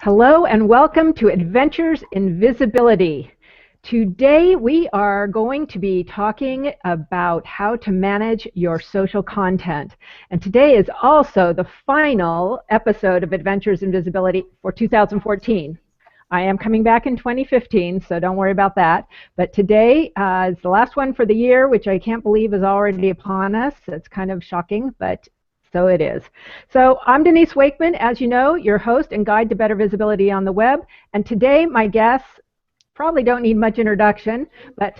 Hello and welcome to Adventures in Visibility. Today we are going to be talking about how to manage your social content. And today is also the final episode of Adventures in Visibility for 2014. I am coming back in 2015, so don't worry about that. But today is the last one for the year, which I can't believe is already upon us. It's kind of shocking, but so it is. So I'm Denise Wakeman, as you know, your host and guide to better visibility on the web. And today my guests probably don't need much introduction, but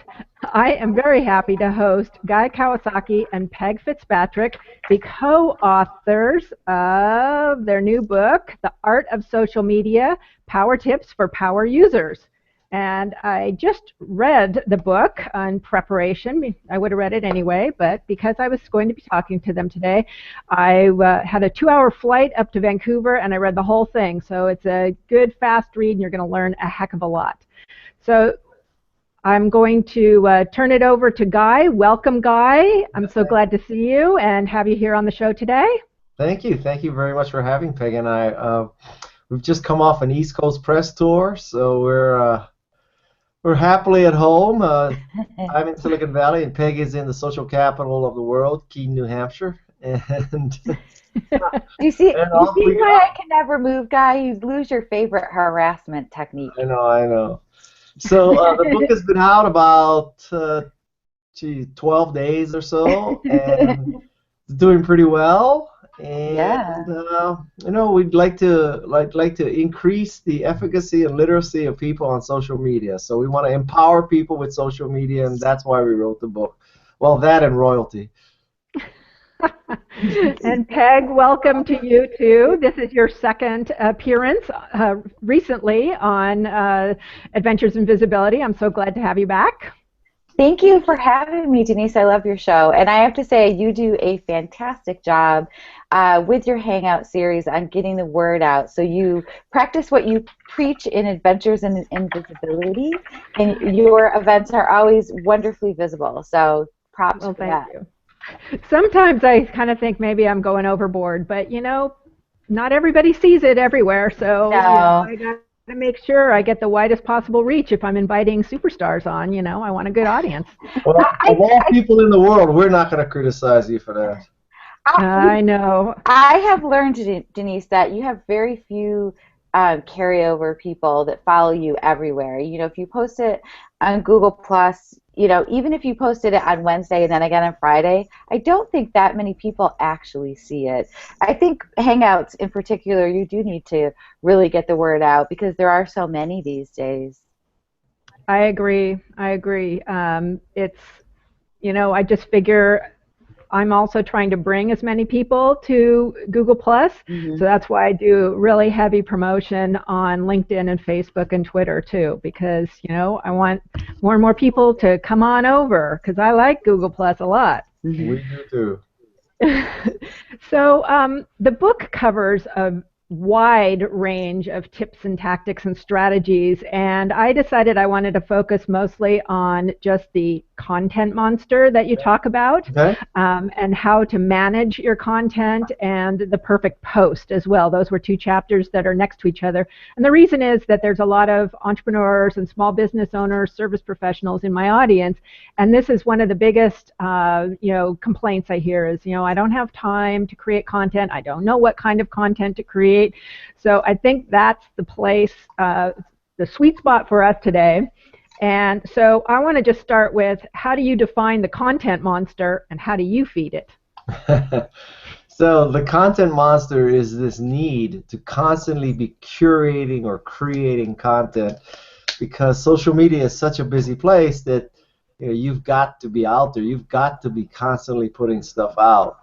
I am very happy to host Guy Kawasaki and Peg Fitzpatrick, the co-authors of their new book, The Art of Social Media, Power Tips for Power Users. And I just read the book in preparation. I would have read it anyway, but because I was going to be talking to them today, I had a 2-hour flight up to Vancouver, and I read the whole thing. So it's a good, fast read, and you're going to learn a heck of a lot. So I'm going to turn it over to Guy. Welcome, Guy. I'm so glad to see you and have you here on the show today. Thank you. Thank you very much for having Peg and I. We've just come off an East Coast press tour, so we're happily at home. I'm in Silicon Valley, and Peg is in the social capital of the world, Keene, New Hampshire. And you see why I can never move, Guy? You lose your favorite harassment technique. I know. So the book has been out about 12 days or so, and it's doing pretty well. And you know, we'd like to increase the efficacy and literacy of people on social media. So we want to empower people with social media, and that's why we wrote the book. Well, that and royalty. And Peg, welcome to you too. This is your second appearance recently on Adventures in Visibility. I'm so glad to have you back. Thank you for having me, Denise. I love your show. And I have to say, you do a fantastic job with your Hangout series on getting the word out. So you practice what you preach in Adventures in Visibility, and your events are always wonderfully visible. So props for that. Thank you. Sometimes I kind of think maybe I'm going overboard, but you know, not everybody sees it everywhere. So I got to make sure I get the widest possible reach if I'm inviting superstars on. You know, I want a good audience. Well, of all people in the world, we're not going to criticize you for that. I know. I have learned, Denise, that you have very few carryover people that follow you everywhere. You know, if you post it on Google Plus, you know, even if you posted it on Wednesday and then again on Friday, I don't think that many people actually see it. I think Hangouts in particular, you do need to really get the word out because there are so many these days. I agree. It's, you know, I just figure I'm also trying to bring as many people to Google+, so that's why I do really heavy promotion on LinkedIn and Facebook and Twitter too, because, you know, I want more and more people to come on over, because I like Google+ a lot. We do too. So the book covers a wide range of tips and tactics and strategies, and I decided I wanted to focus mostly on just the content monster that you talk about, and how to manage your content, and the perfect post as well. Those were two chapters that are next to each other, and the reason is that there's a lot of entrepreneurs and small business owners, service professionals in my audience, and this is one of the biggest you know, complaints I hear is, you know, I don't have time to create content, I don't know what kind of content to create. So I think that's the place, the sweet spot for us today. And so I want to just start with, how do you define the content monster and how do you feed it? So the content monster is this need to constantly be curating or creating content, because social media is such a busy place that, you know, you've got to be out there. You've got to be constantly putting stuff out.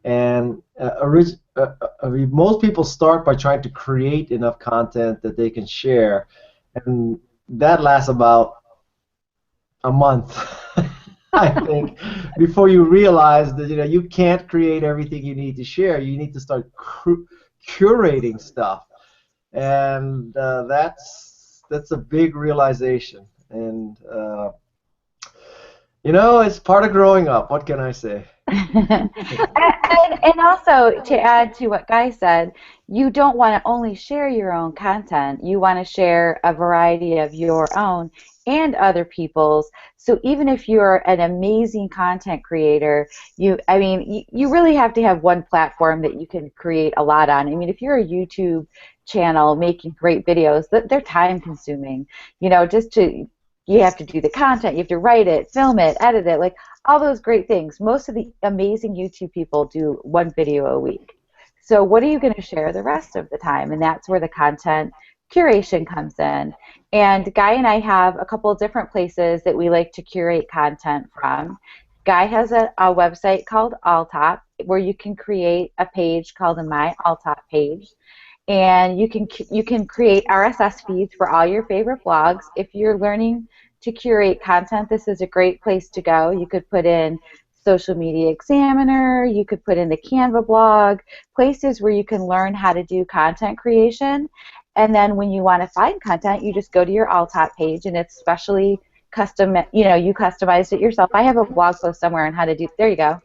And most people start by trying to create enough content that they can share, and that lasts about a month, I think, before you realize that, you know, you can't create everything you need to share. You need to start curating stuff, and that's a big realization. And you know, it's part of growing up. What can I say? And also, to add to what Guy said, you don't want to only share your own content. You want to share a variety of your own and other people's. So even if you're an amazing content creator, you really have to have one platform that you can create a lot on. I mean, if you're a YouTube channel making great videos, they're time consuming. You have to do the content, you have to write it, film it, edit it, like all those great things. Most of the amazing YouTube people do one video a week. So what are you going to share the rest of the time? And that's where the content curation comes in. And Guy and I have a couple of different places that we like to curate content from. Guy has a website called Alltop where you can create a page called a My Alltop page. And you can create RSS feeds for all your favorite blogs. If you're learning to curate content, this is a great place to go. You could put in Social Media Examiner, you could put in the Canva blog, places where you can learn how to do content creation. And then when you want to find content, you just go to your Alltop page, and it's specially custom, you customized it yourself. I have a blog post somewhere on how to do, there you go,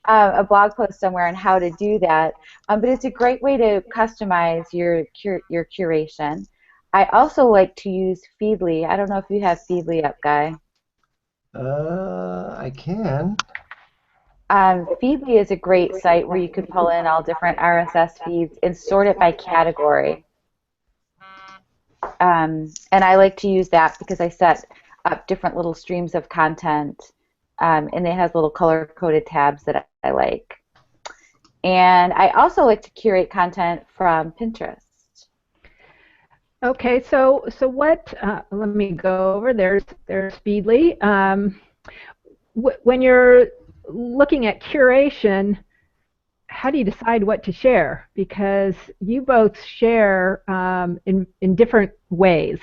a blog post somewhere on how to do that. But it's a great way to customize your curation. I also like to use Feedly. I don't know if you have Feedly up, Guy. I can. Feedly is a great site where you can pull in all different RSS feeds and sort it by category. And I like to use that because I set up different little streams of content, and it has little color-coded tabs that I like. And I also like to curate content from Pinterest. Okay, so what? Let me go over. There's Feedly. When you're looking at curation, how do you decide what to share? Because you both share in different ways.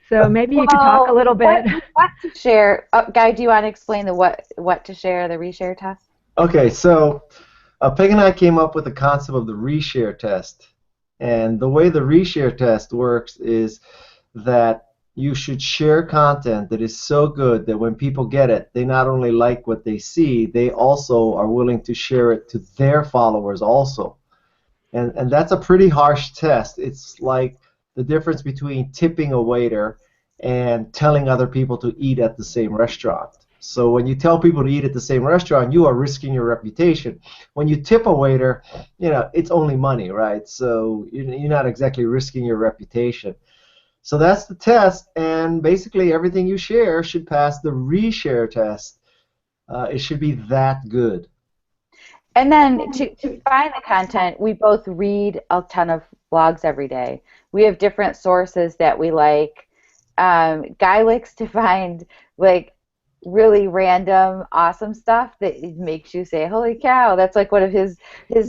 So maybe you could talk a little bit. What to share? Guy, do you want to explain the what to share, the reshare test? Okay, so Peg and I came up with the concept of the reshare test. And the way the reshare test works is that you should share content that is so good that when people get it, they not only like what they see, they also are willing to share it to their followers also. And that's a pretty harsh test. It's like the difference between tipping a waiter and telling other people to eat at the same restaurant. So when you tell people to eat at the same restaurant, you are risking your reputation. When you tip a waiter, it's only money, right? So you're not exactly risking your reputation. So that's the test, and basically everything you share should pass the reshare test. It should be that good. And then to find the content, we both read a ton of blogs every day. We have different sources that we like. Guy likes to find like really random, awesome stuff that makes you say, "Holy cow!" That's like one of his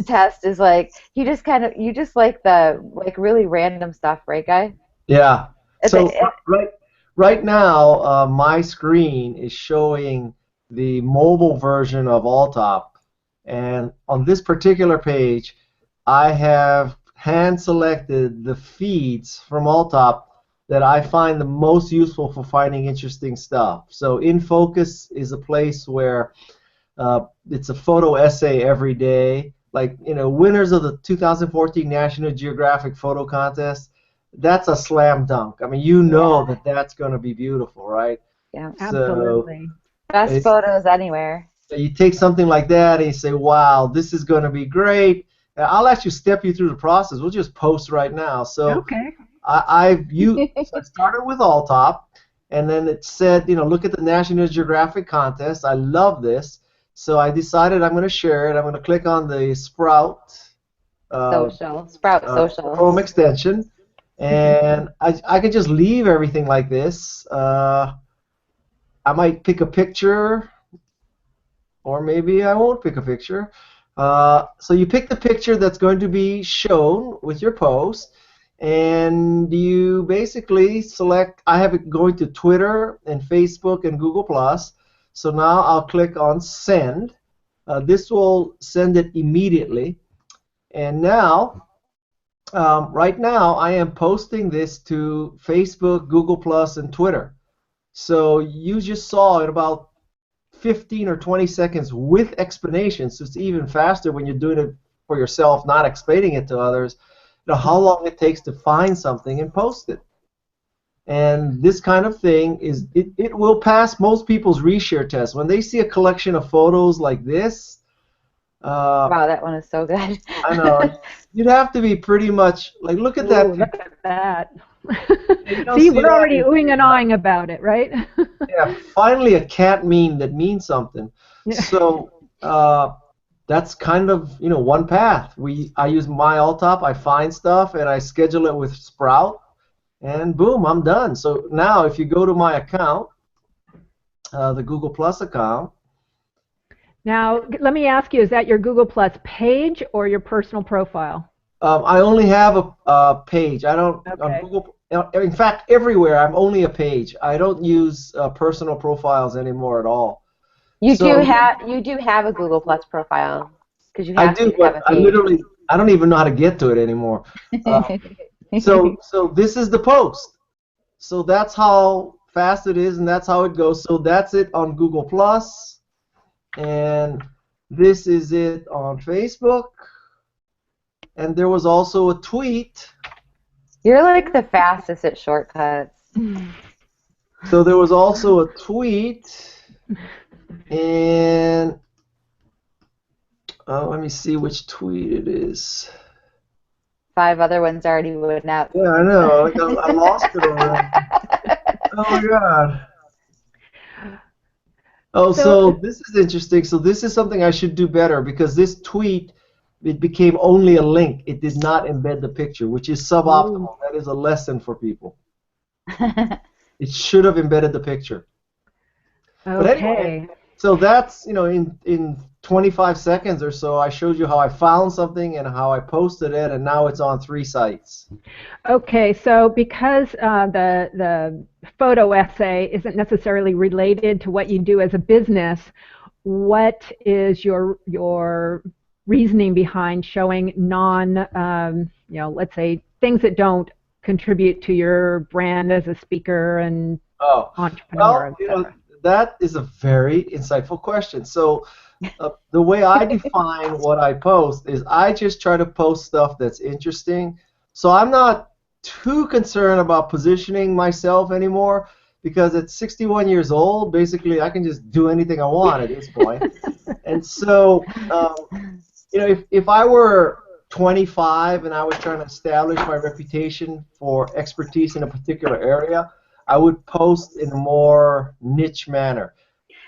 tests is like you just like the really random stuff, right, Guy? Yeah. So right now, my screen is showing the mobile version of Alltop, and on this particular page, I have hand-selected the feeds from Alltop that I find the most useful for finding interesting stuff. So In Focus is a place where it's a photo essay every day. Like, winners of the 2014 National Geographic Photo Contest, that's a slam dunk. I mean, that that's going to be beautiful, right? Yeah, absolutely. Best photos anywhere. So you take something like that and you say, wow, this is going to be great. I'll actually step you through the process. We'll just post right now. So okay. I started with Alltop, and then it said, look at the National Geographic contest. I love this. So I decided I'm going to share it. I'm going to click on the Sprout Social Chrome extension. And I could just leave everything like this. I might pick a picture, or maybe I won't pick a picture. So you pick the picture that's going to be shown with your post, and you basically select, I have it going to Twitter and Facebook and Google+. So now I'll click on Send. This will send it immediately. And now, right now, I am posting this to Facebook, Google+, and Twitter. So you just saw in about 15 or 20 seconds with explanations, so it's even faster when you're doing it for yourself, not explaining it to others, how long it takes to find something and post it. And this kind of thing it will pass most people's reshare test. When they see a collection of photos like this, wow, that one is so good. I know. You'd have to be pretty much like, look at that. Look at that. See, we're already oohing and awing about it, right? Yeah, finally a cat meme that means something. So that's kind of, one path. I use my Alltop, I find stuff, and I schedule it with Sprout, and boom, I'm done. So now if you go to my account, the Google Plus account. Now, let me ask you, is that your Google Plus page or your personal profile? I only have a page. I don't, okay. On Google, in fact, everywhere I'm only a page. I don't use personal profiles anymore at all. You do have a Google Plus profile, because you have I do, but I don't even know how to get to it anymore. So this is the post. So that's how fast it is, and that's how it goes. So that's it on Google Plus, and this is it on Facebook. And there was also a tweet. You're like the fastest at shortcuts. So there was also a tweet, and let me see which tweet it is. 5 other ones already went out. Yeah, I know. I lost it already. Oh my God. Oh, so this is interesting. So this is something I should do better, because this tweet, it became only a link. It did not embed the picture, which is suboptimal. Ooh. That is a lesson for people. It should have embedded the picture. Okay. But anyway, so that's, in 25 seconds or so, I showed you how I found something and how I posted it, and now it's on 3 sites. Okay, so because the photo essay isn't necessarily related to what you do as a business, what is your reasoning behind showing let's say things that don't contribute to your brand as a speaker and entrepreneur? Well, that is a very insightful question. So the way I define what I post is I just try to post stuff that's interesting. So I'm not too concerned about positioning myself anymore, because at 61 years old, basically I can just do anything I want at this point. And so if I were 25 and I was trying to establish my reputation for expertise in a particular area, I would post in a more niche manner.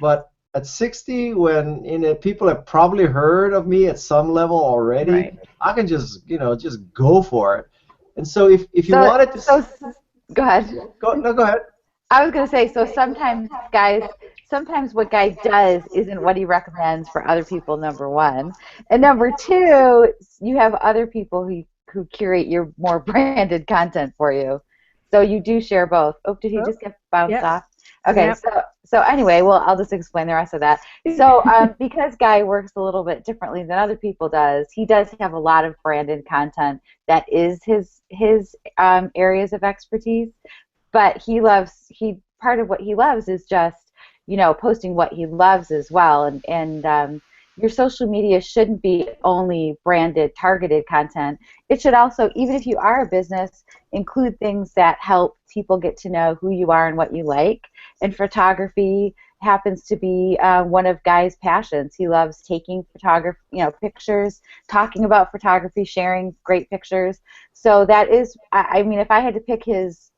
But at 60, when people have probably heard of me at some level already, right, I can just go for it. And so if you wanted to, go ahead. Go ahead. I was going to say, so sometimes what Guy does isn't what he recommends for other people, number one. And number two, you have other people who curate your more branded content for you. So you do share both. Oh, did he just get bounced off? Okay, yep. So anyway, well, I'll just explain the rest of that. So because Guy works a little bit differently than other people he does have a lot of branded content that is his areas of expertise. But part of what he loves is just, posting what he loves as well. And your social media shouldn't be only branded, targeted content. It should also, even if you are a business, include things that help people get to know who you are and what you like. And photography happens to be one of Guy's passions. He loves taking pictures, talking about photography, sharing great pictures. So that is, if I had to pick his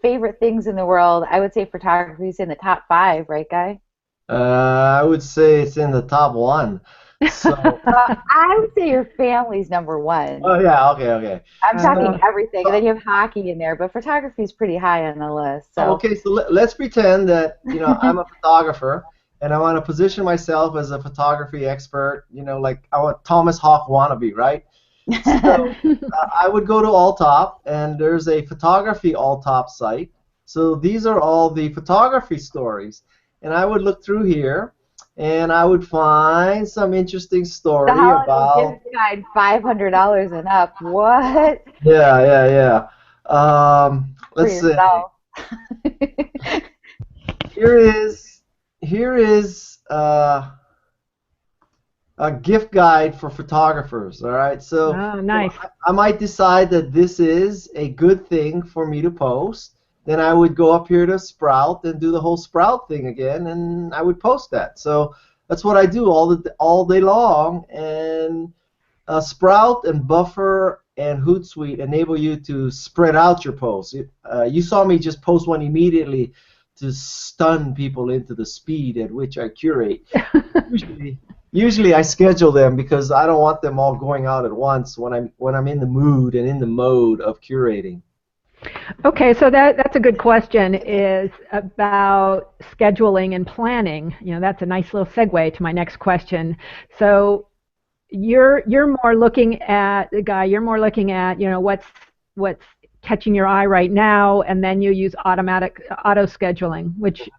favorite things in the world, I would say photography is in the top 5, right, Guy? I would say it's in the top 1. So I would say your family's number 1. Oh yeah, okay. I'm talking everything, and then you have hockey in there, but photography is pretty high on the list. So. Okay, so let's pretend that I'm a photographer, and I want to position myself as a photography expert. Like I want Thomas Hawk wannabe, right? So I would go to Alltop, and there's a photography Alltop site. So these are all the photography stories, and I would look through here, and I would find some interesting story about gift guide $500 and up. What? Yeah. Let's see. Here here is a gift guide for photographers. All right, so Oh, nice. I might decide that this is a good thing for me to post. Then I would go up here to Sprout and do the whole Sprout thing again, and I would post that. So that's what I do all day long. And Sprout and Buffer and Hootsuite enable you to spread out your posts. You saw me just post one immediately to stun people into the speed at which I curate. Usually I schedule them because I don't want them all going out at once when I'm in the mood and in the mode of curating. Okay, so that's a good question, is about scheduling and planning. That's a nice little segue to my next question. So you're more looking at what's catching your eye right now, and then you use auto scheduling, which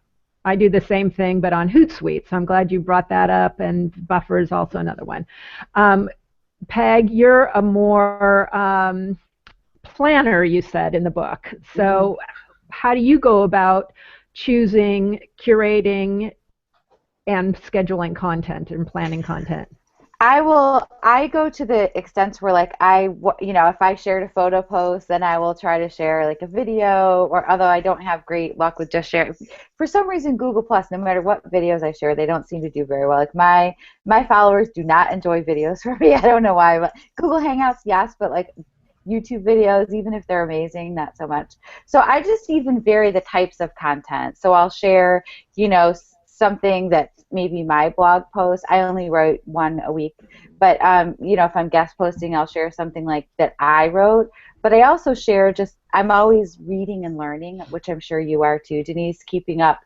I do the same thing, but on Hootsuite. So I'm glad you brought that up, and Buffer is also another one. Peg, you're a more planner, you said in the book. So how do you go about choosing, curating, and scheduling content and planning content? I go to the extent where, like, if I shared a photo post, then I will try to share like a video, or although I don't have great luck with just sharing. For some reason, Google Plus, no matter what videos I share, they don't seem to do very well. Like my followers do not enjoy videos for me. I don't know why, but Google Hangouts, yes, but like YouTube videos, even if they're amazing, not so much. So I just even vary the types of content. So I'll share, something that's maybe my blog post. I only write one a week, but if I'm guest posting, I'll share something like that I wrote. But I also share I'm always reading and learning, which I'm sure you are too, Denise, keeping up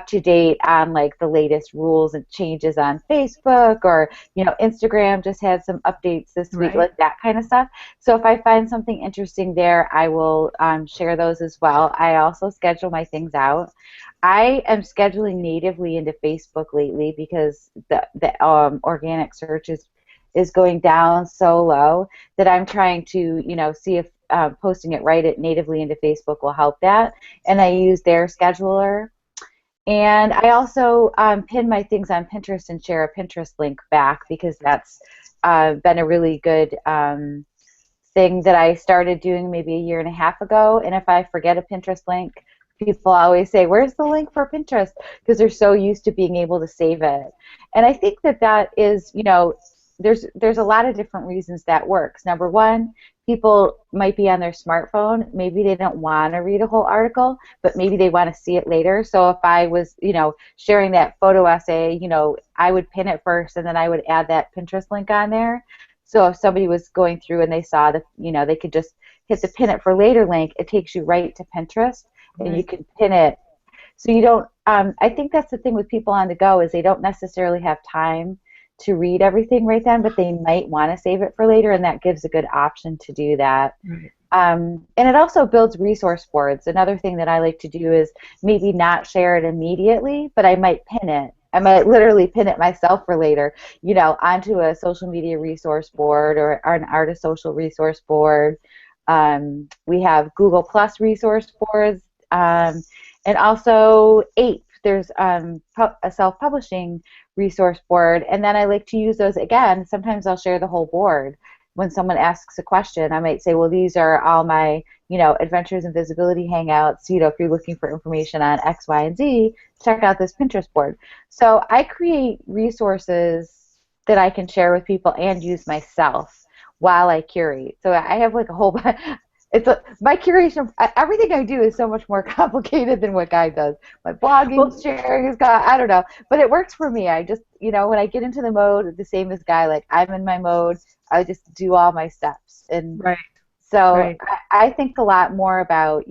to date on like the latest rules and changes on Facebook, or Instagram just had some updates this week, Right. like that kind of stuff. So if I find something interesting there, I will share those as well. I also schedule my things out. I am scheduling natively into Facebook lately because the organic search is going down so low that I'm trying to see if posting it natively into Facebook will help that. And I use their scheduler. And I also pin my things on Pinterest and share a Pinterest link back, because that's been a really good thing that I started doing maybe a year and a half ago. And if I forget a Pinterest link, people always say, where's the link for Pinterest? Because they're so used to being able to save it. And I think that is, there's a lot of different reasons that works. Number one, people might be on their smartphone. Maybe they don't want to read a whole article, but maybe they want to see it later. So if I was, sharing that photo essay, I would pin it first, and then I would add that Pinterest link on there. So if somebody was going through and they saw they could just hit the pin it for later link. It takes you right to Pinterest, and you can pin it. So you don't, I think that's the thing with people on the go, is they don't necessarily have time to read everything right then, but they might want to save it for later, and that gives a good option to do that. Right. And it also builds resource boards. Another thing that I like to do is maybe not share it immediately, but I might pin it. I might literally pin it myself for later, onto a social media resource board or an artist social resource board. We have Google Plus resource boards, and also Ape. There's a self-publishing resource board, and then I like to use those again. Sometimes I'll share the whole board. When someone asks a question, I might say, well, these are all my, Adventures in Visibility Hangouts. If you're looking for information on X, Y, and Z, check out this Pinterest board. So I create resources that I can share with people and use myself while I curate. So I have like a whole bunch. My curation, everything I do is so much more complicated than what Guy does. My blogging, sharing is, I don't know, but it works for me. I just, when I get into the mode, the same as Guy, like I'm in my mode, I just do all my steps. And right. So right. I think a lot more about,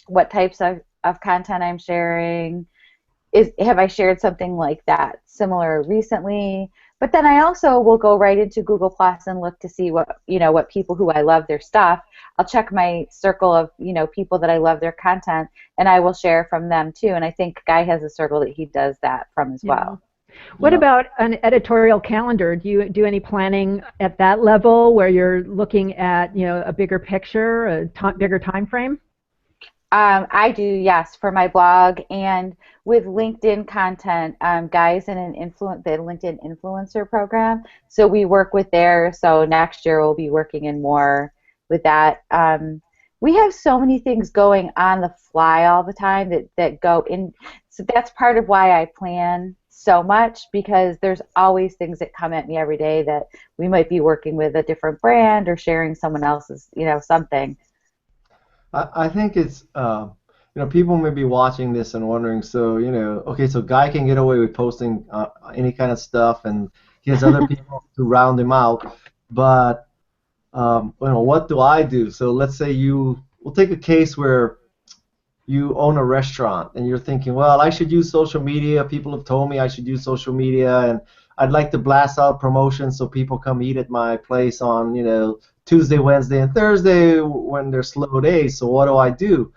what types of content I'm sharing. Have I shared something like that similar recently? But then I also will go right into Google Plus and look to see what people who I love their stuff. I'll check my circle of people that I love their content, and I will share from them too. And I think Guy has a circle that he does that from as well. What about an editorial calendar? Do you do any planning at that level where you're looking at a bigger picture, bigger time frame? I do, yes, for my blog and with LinkedIn content. Guy's in the LinkedIn influencer program, so we work with there. So next year we'll be working in more with that. We have so many things going on the fly all the time that go in. So that's part of why I plan so much, because there's always things that come at me every day that we might be working with a different brand or sharing someone else's, something. I think it's, people may be watching this and wondering, so, okay, so Guy can get away with posting any kind of stuff, and he has other people to round him out, but, what do I do? So let's say we'll take a case where you own a restaurant, and you're thinking, well, I should use social media. People have told me I should use social media, and I'd like to blast out promotions so people come eat at my place on, Tuesday, Wednesday, and Thursday when they're slow days. So what do I do?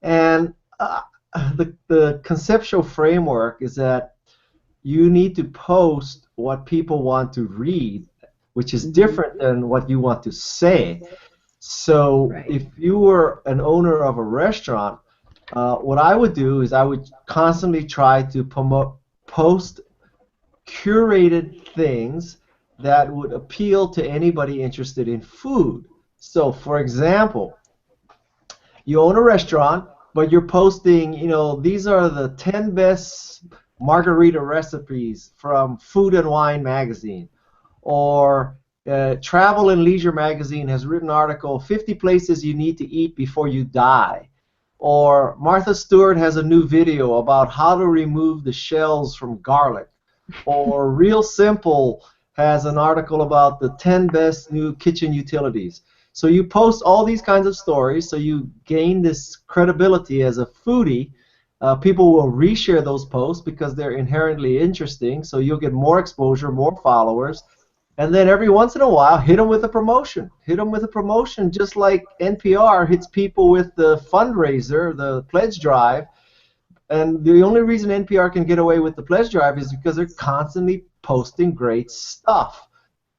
And the conceptual framework is that you need to post what people want to read, which is different than what you want to say. So if you were an owner of a restaurant, what I would do is I would constantly try to post curated things that would appeal to anybody interested in food. So, for example, you own a restaurant, but you're posting, these are the 10 best margarita recipes from Food and Wine magazine, or Travel and Leisure magazine has written an article, 50 places you need to eat before you die. Or Martha Stewart has a new video about how to remove the shells from garlic. Or Real Simple has an article about the 10 best new kitchen utilities. So you post all these kinds of stories, so you gain this credibility as a foodie. People will reshare those posts because they're inherently interesting, so you'll get more exposure, more followers. And then every once in a while, hit them with a promotion. Hit them with a promotion, just like NPR hits people with the fundraiser, the pledge drive. And the only reason NPR can get away with the pledge drive is because they're constantly posting great stuff.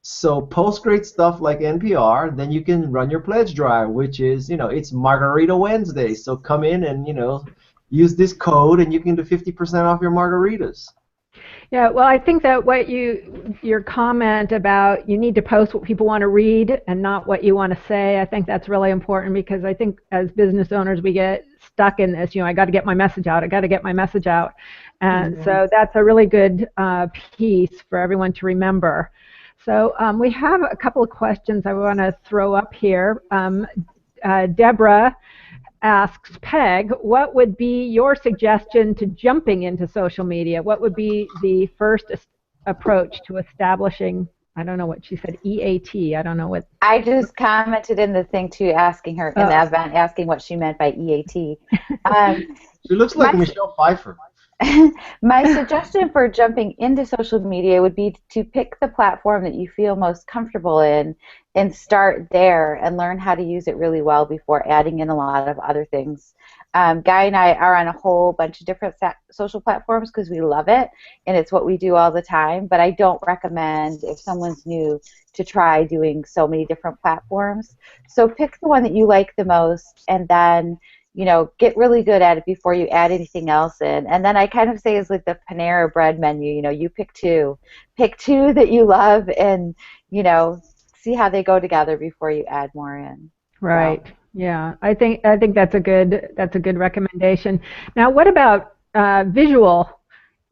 So post great stuff like NPR, then you can run your pledge drive, which is, it's Margarita Wednesday. So come in and, use this code, and you can do 50% off your margaritas. Yeah, well, I think that your comment about you need to post what people want to read and not what you want to say, I think that's really important, because I think as business owners we get stuck in this, I got to get my message out, and so that's a really good piece for everyone to remember. So we have a couple of questions I want to throw up here. Deborah asks Peg, what would be your suggestion to jumping into social media? What would be the first approach to establishing, I don't know what she said, EAT, I don't know what. I just commented in the thing too, asking her in the event, asking what she meant by EAT. She looks like Michelle Pfeiffer. My suggestion for jumping into social media would be to pick the platform that you feel most comfortable in and start there and learn how to use it really well before adding in a lot of other things. Guy and I are on a whole bunch of different social platforms because we love it and it's what we do all the time, but I don't recommend, if someone's new, to try doing so many different platforms. So pick the one that you like the most, and then get really good at it before you add anything else in. And then I kind of say it's like the Panera Bread menu, you pick two that you love, and see how they go together before you add more in. Right. So. Yeah, I think that's a good recommendation. Now, what about visual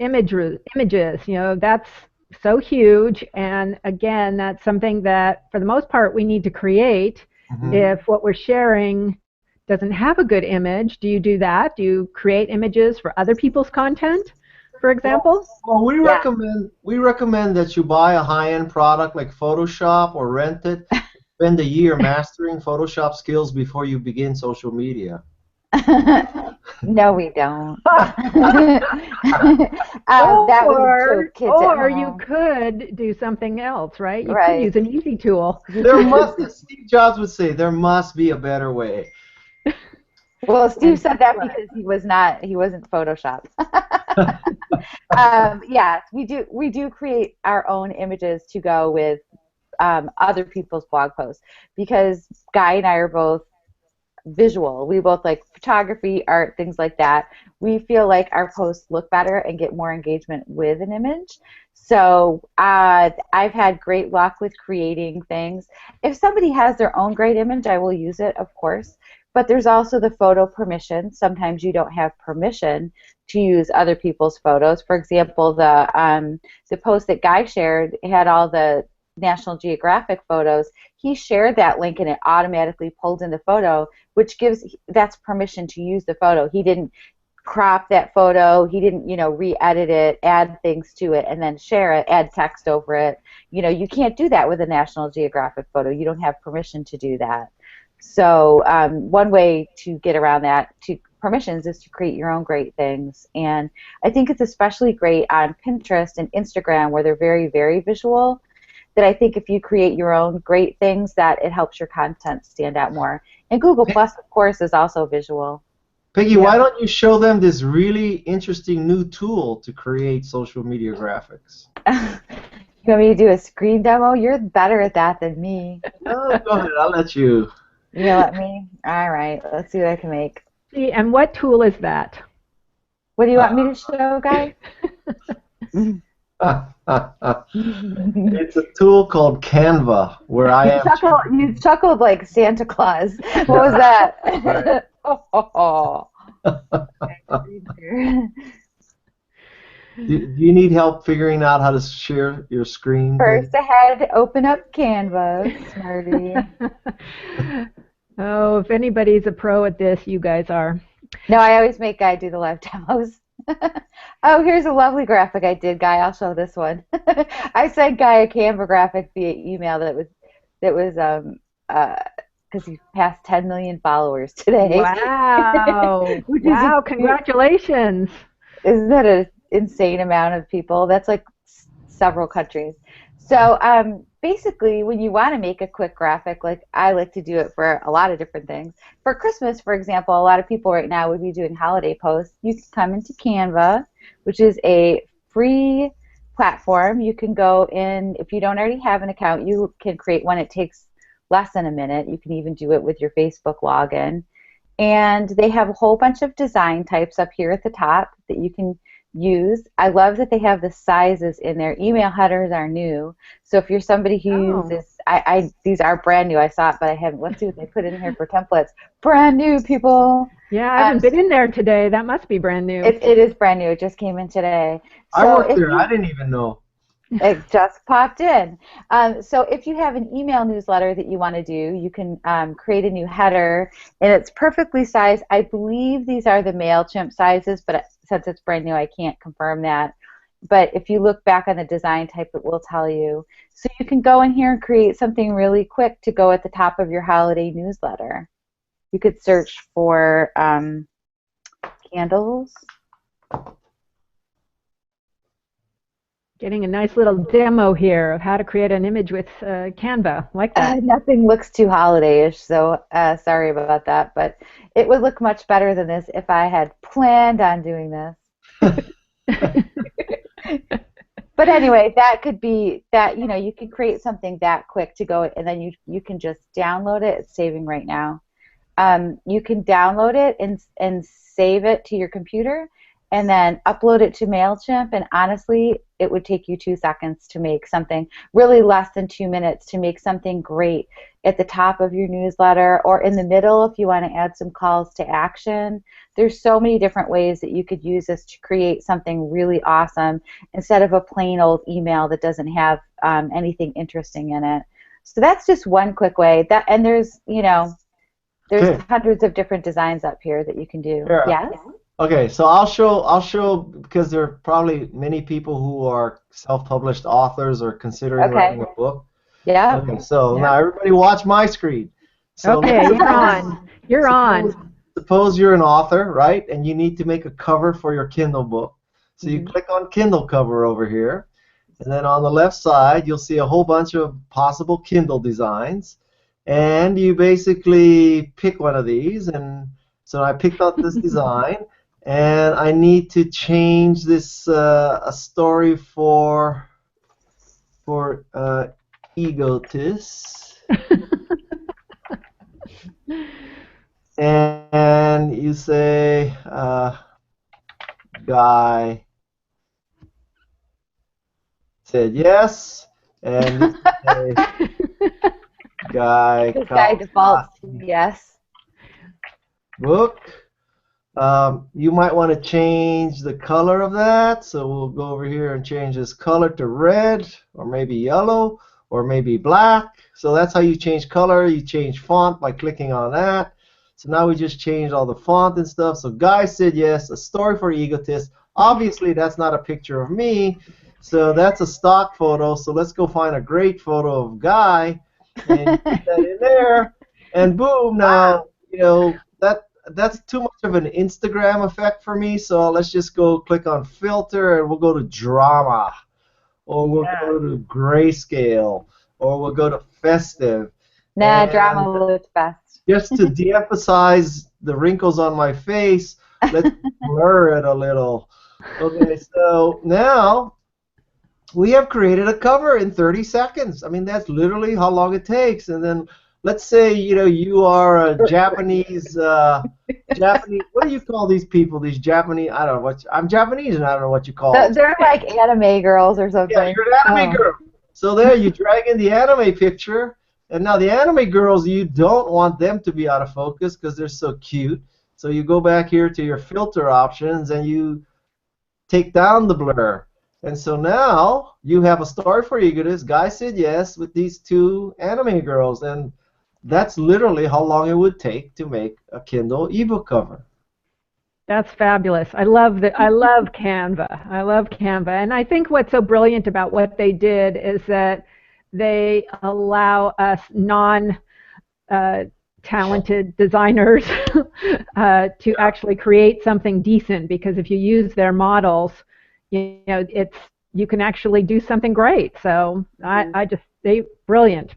images? That's so huge, and again, that's something that for the most part we need to create. If what we're sharing doesn't have a good image, do you do that? Do you create images for other people's content, for example? Well, we recommend that you buy a high-end product like Photoshop or rent it. Spend a year mastering Photoshop skills before you begin social media. No, we don't. Or you could do something else, right? You could use an easy tool. Steve Jobs would say, there must be a better way. Well, Steve said that because he wasn't Photoshop. Yeah, we do create our own images to go with other people's blog posts, because Guy and I are both visual. We both like photography, art, things like that. We feel like our posts look better and get more engagement with an image. So I've had great luck with creating things. If somebody has their own great image, I will use it, of course. But there's also the photo permission. Sometimes you don't have permission to use other people's photos. For example, the post that Guy shared had all the National Geographic photos. He shared that link and it automatically pulled in the photo, which that's permission to use the photo. He didn't crop that photo. He didn't, re-edit it, add things to it, and then share it, add text over it. You can't do that with a National Geographic photo. You don't have permission to do that. So one way to get around that permissions is to create your own great things. And I think it's especially great on Pinterest and Instagram where they're very, very visual, that I think if you create your own great things that it helps your content stand out more. And Google Plus, of course, is also visual. Peggy, why don't you show them this really interesting new tool to create social media graphics? You want me to do a screen demo? You're better at that than me. No, go ahead. I'll let you. You let me? All right. Let's see what I can make. See, and what tool is that? What do you want me to show, Guy? It's a tool called Canva, where I am. You chuckled like Santa Claus. What was that? Right. Oh. Do you need help figuring out how to share your screen? First, I had to open up Canva, smarty. Oh, if anybody's a pro at this, you guys are. No, I always make Guy do the live demos. Oh, here's a lovely graphic I did, Guy. I'll show this one. I sent Guy a Canva graphic via email that was because he passed 10 million followers today. Wow! Wow! Congratulations! Isn't that an insane amount of people? That's like several countries. So basically, when you want to make a quick graphic, like I like to do it for a lot of different things. For Christmas, for example, a lot of people right now would be doing holiday posts. You can come into Canva, which is a free platform. You can go in, if you don't already have an account, you can create one. It takes less than a minute. You can even do it with your Facebook login. And they have a whole bunch of design types up here at the top that you can use. I love that they have the sizes in there. Email headers are new. So if you're somebody who uses, these are brand new. I saw it, but I haven't. Let's see what they put in here for templates. Brand new, people. Yeah, I haven't been in there today. That must be brand new. It is brand new. It just came in today. So I worked there. I didn't even know. It just popped in. So if you have an email newsletter that you want to do, you can create a new header, and it's perfectly sized. I believe these are the MailChimp sizes, but since it's brand new, I can't confirm that. But if you look back on the design type, it will tell you. So you can go in here and create something really quick to go at the top of your holiday newsletter. You could search for candles. Getting a nice little demo here of how to create an image with Canva, like that. Nothing looks too holiday-ish, so sorry about that, but it would look much better than this if I had planned on doing this. But anyway, that could be that, you can create something that quick to go, and then you can just download it. It's saving right now. You can download it and save it to your computer, and then upload it to MailChimp, and honestly, it would take you 2 seconds to make something, really less than 2 minutes, to make something great at the top of your newsletter or in the middle if you want to add some calls to action. There's so many different ways that you could use this to create something really awesome instead of a plain old email that doesn't have anything interesting in it. So that's just one quick way. And there's, there's hundreds of different designs up here that you can do. Sure. Yes? Okay, so I'll show because there are probably many people who are self-published authors or considering writing a book. Yeah. Okay, so now everybody watch my screen. So okay, you're on. You're on. Suppose you're an author, right? And you need to make a cover for your Kindle book. So you click on Kindle cover over here, and then on the left side you'll see a whole bunch of possible Kindle designs, and you basically pick one of these. And so I picked out this design. And I need to change this a story for egotists. and you say Guy said yes, and this is a Guy This guy defaults to Kawasaki yes. book. You might want to change the color of that, so we'll go over here and change this color to red, or maybe yellow, or maybe black. So that's how you change color. You change font by clicking on that. So now we just changed all the font and stuff. So Guy said yes, a story for egotists. Obviously, that's not a picture of me, so that's a stock photo. So let's go find a great photo of Guy and put that in there, and boom! Now that's too much of an Instagram effect for me. So let's just go click on filter, and we'll go to drama, or we'll go to grayscale, or we'll go to festive. Nah, And drama looks best. just to de-emphasize the wrinkles on my face, let's blur it a little. Okay, so now we have created a cover in 30 seconds. I mean, that's literally how long it takes. And then let's say, you are a Japanese, what do you call these people? These Japanese, I don't know I'm Japanese and I don't know what you call them. They're like anime girls or something. Yeah, you're an anime girl. So there you drag in the anime picture. And now the anime girls, you don't want them to be out of focus because they're so cute. So you go back here to your filter options and you take down the blur. And so now you have a story for egotists. Guy said yes with these two anime girls. And that's literally how long it would take to make a Kindle ebook cover. That's fabulous. I love Canva. I love Canva. And I think what's so brilliant about what they did is that they allow us non-talented designers to actually create something decent, because if you use their models, you can actually do something great. So they brilliant.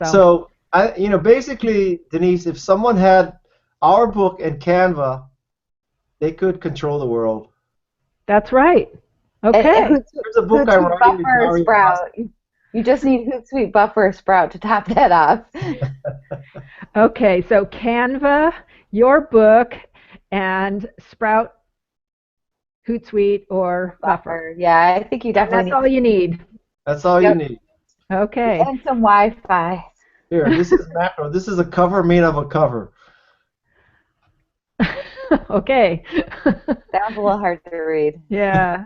So basically, Denise, if someone had our book and Canva, they could control the world. That's right. Okay. There's a book I'm writing. Sprout. You just need Hootsuite Buffer Sprout to top that off. Okay, so Canva, your book, and Sprout, Hootsuite, or Buffer. Yeah, I think you definitely. That's all you need. That's all you need. Okay. And some Wi-Fi. Here, this is macro. This is a cover made of a cover. Okay. Sounds a little hard to read. Yeah.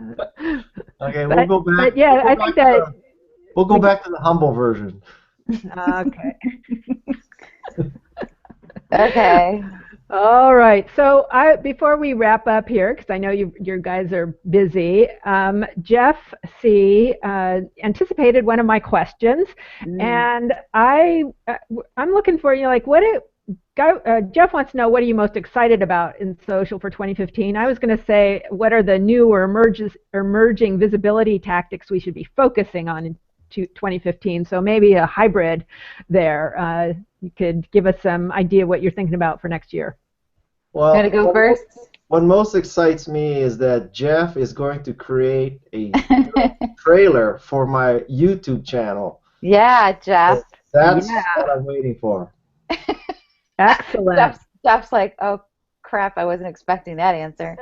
Okay, we'll go back. But yeah, I think that we'll go back to the humble version. Okay. Okay. All right. So before we wrap up here, because I know you guys are busy, Jeff Sieh anticipated one of my questions, and I'm looking for Jeff wants to know, what are you most excited about in social for 2015? I was going to say, what are the new or emerging visibility tactics we should be focusing on in 2015? So maybe a hybrid there. You could give us some idea what you're thinking about for next year. Well, you want to go first? What most excites me is that Jeff is going to create a trailer for my YouTube channel. Yeah, Jeff. That's what I'm waiting for. Excellent. Jeff's like, oh crap, I wasn't expecting that answer.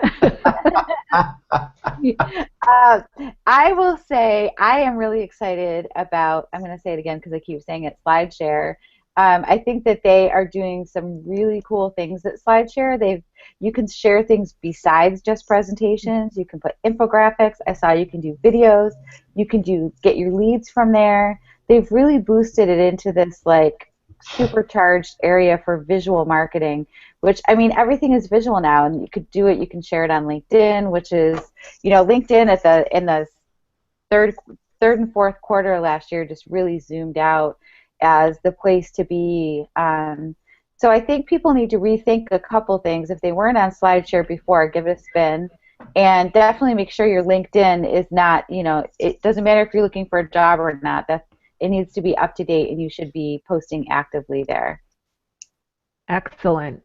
I will say I am really excited about, I'm going to say it again because I keep saying it, SlideShare. I think that they are doing some really cool things at SlideShare. You can share things besides just presentations. You can put infographics. I saw you can do videos. You can get your leads from there. They've really boosted it into this like supercharged area for visual marketing, which, I mean, everything is visual now, and you could do it. You can share it on LinkedIn, which is, LinkedIn in the third and fourth quarter last year just really zoomed out as the place to be. So I think people need to rethink a couple things. If they weren't on SlideShare before, give it a spin, and definitely make sure your LinkedIn is not, it doesn't matter if you're looking for a job or not. It needs to be up to date, and you should be posting actively there. Excellent.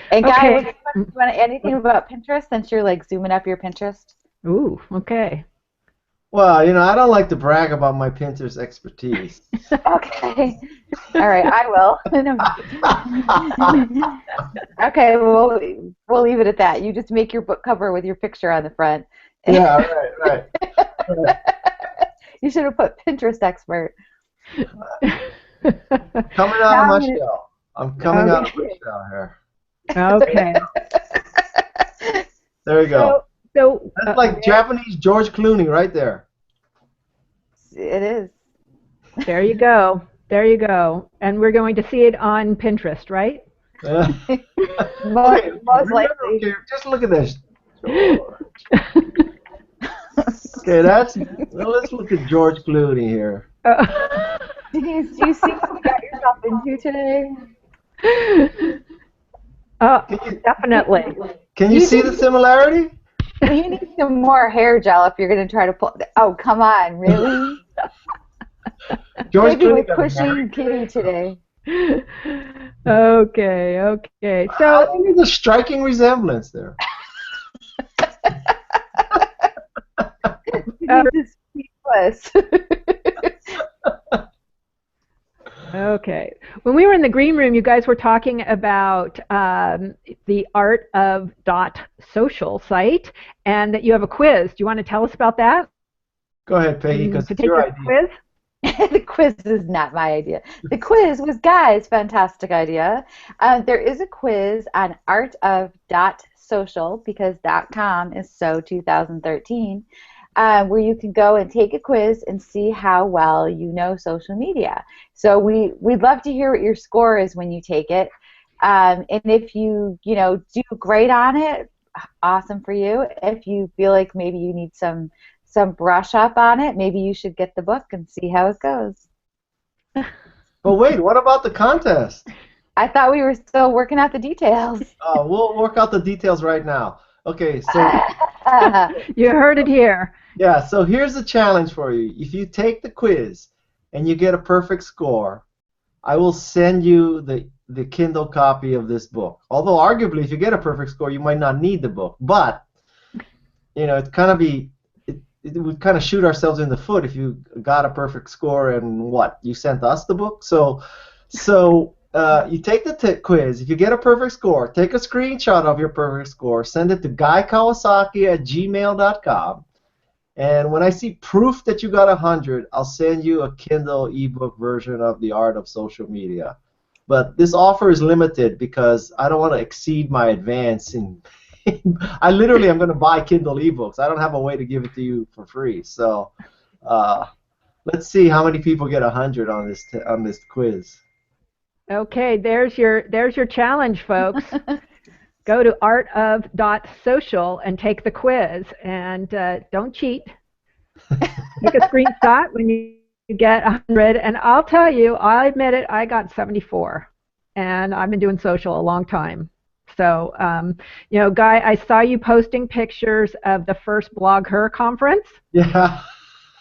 And Guy, do you want to add anything about Pinterest, since you're like zooming up your Pinterest? Ooh, okay. Well, I don't like to brag about my Pinterest expertise. Okay. All right, I will. Okay, we'll leave it at that. You just make your book cover with your picture on the front. Yeah, right. You should have put Pinterest expert. Coming out of my shell. I'm coming out of my shell here. Okay. There we go. So That's like Japanese George Clooney right there. It is. There you go. There you go. And we're going to see it on Pinterest, right? Most likely. Okay, just look at this. Okay, let's look at George Clooney here. Denise, do you see what you got yourself into today? Definitely. Can you see the similarity? You need some more hair gel if you're going to try to pull. Oh, come on, really? George Maybe Clooney we're pushing Kitty today. Okay. So I think there's a striking resemblance there. Denise is speechless. Okay. When we were in the green room, you guys were talking about the Art of .social site, and that you have a quiz. Do you want to tell us about that? Go ahead, Peggy, because To it's take your your idea. quiz? The quiz is not my idea. The quiz was Guy's fantastic idea. There is a quiz on artof.social, because .com is so 2013, where you can go and take a quiz and see how well you know social media. So we'd love to hear what your score is when you take it. And if you do great on it, awesome for you. If you feel like maybe you need some brush up on it, maybe you should get the book and see how it goes. But wait, what about the contest? I thought we were still working out the details. We'll work out the details right now. Okay, so You heard it here. yeah, so here's the challenge for you. If you take the quiz and you get a perfect score, I will send you the Kindle copy of this book. Although arguably, if you get a perfect score, you might not need the book. But it would kind of shoot ourselves in the foot if you got a perfect score and you sent us the book. So you take the quiz. If you get a perfect score, take a screenshot of your perfect score, send it to guykawasaki@gmail.com. And when I see proof that you got 100, I'll send you a Kindle ebook version of The Art of Social Media. But this offer is limited because I don't want to exceed my advance in I literally am going to buy Kindle ebooks. I don't have a way to give it to you for free. So let's see how many people get 100 on this quiz. Okay, there's your challenge, folks. Go to artof.social and take the quiz, and don't cheat. Take a screenshot when you get 100, and I'll tell you, I admit it, I got 74, and I've been doing social a long time. So, Guy, I saw you posting pictures of the first Blog Her conference. Yeah.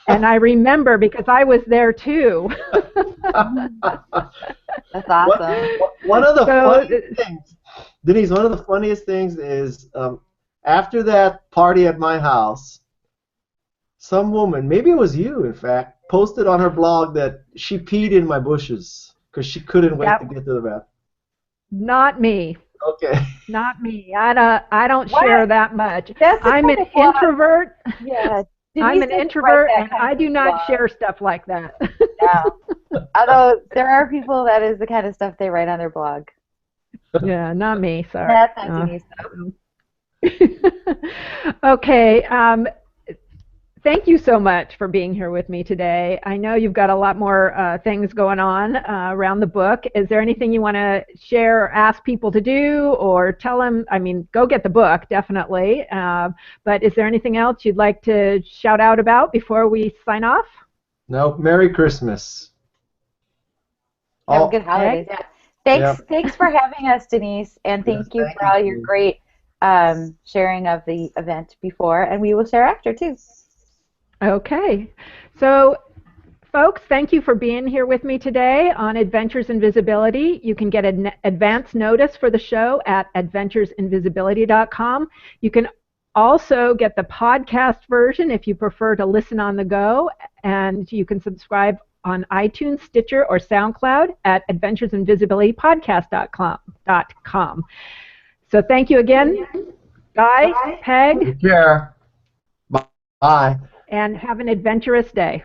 And I remember because I was there too. That's awesome. One of the funniest things, Denise, one of the funniest things is after that party at my house, some woman, maybe it was you, in fact, posted on her blog that she peed in my bushes because she couldn't wait to get to the bathroom. Not me. Okay. Not me. I don't share that much. I'm an introvert. Yeah. I'm an introvert, and I do not share stuff like that. Yeah. Although there are people that is the kind of stuff they write on their blog. Yeah, not me. Sorry. That's not Denise. Okay. Thank you so much for being here with me today. I know you've got a lot more things going on around the book. Is there anything you want to share or ask people to do, or tell them? I mean, go get the book, definitely. But is there anything else you'd like to shout out about before we sign off? No. Merry Christmas. Have a good holidays. Yeah. Thanks for having us, Denise, and thank you for all your great sharing of the event before, and we will share after too. Okay. So, folks, thank you for being here with me today on Adventures in Visibility. You can get an advance notice for the show at adventuresinvisibility.com. You can also get the podcast version if you prefer to listen on the go, and you can subscribe on iTunes, Stitcher, or SoundCloud at adventuresinvisibilitypodcast.com. So thank you again, Guy, Peg. Take care. Bye. And have an adventurous day.